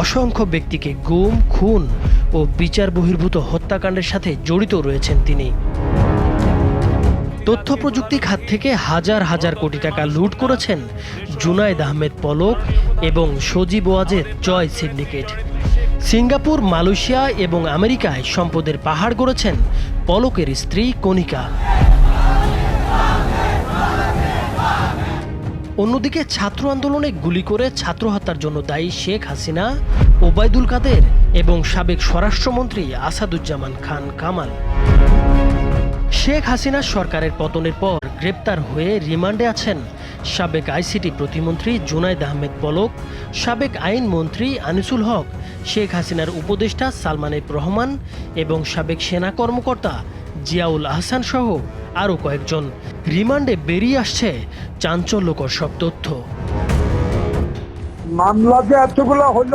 অসংখ্য ব্যক্তিকে গুম, খুন ও বিচার বহির্ভূত হত্যাকাণ্ডের সাথে জড়িত রয়েছেন তিনি। তথ্য প্রযুক্তি খাত থেকে হাজার হাজার কোটি টাকা লুট করেছেন জুনায়েদ আহমেদ পলক এবং Sajeeb Wazed Joy syndicate. Singapore, Malaysia এবং আমেরিকায় সম্পদের পাহাড় গড়েছেন পলকের স্ত্রী কণিকা। অন্যদিকে ছাত্র আন্দোলনে গুলি করে ছাত্র হত্যার জন্য দায়ী শেখ হাসিনা, ওবায়দুল কাদের এবং সাবেক স্বরাষ্ট্রমন্ত্রী আসাদুজ্জামান খান কামাল। শেখ হাসিনা সরকারের পতনের পর গ্রেপ্তার হয়ে রিমান্ডে আছেন সাবেক আইসিটি প্রতিমন্ত্রী জুনায়েদ আহমেদ পলক, সাবেক আইনমন্ত্রী আনিসুল হক, শেখ হাসিনার উপদেষ্টা সালমান এফ রহমান এবং সাবেক সেনা কর্মকর্তা জিয়াউল আহসান সহ আরও কয়েকজন। রিমান্ডে বেরিয়ে আসছে চাঞ্চল্যকর সব তথ্য। মামলা যে এতগুলো হলো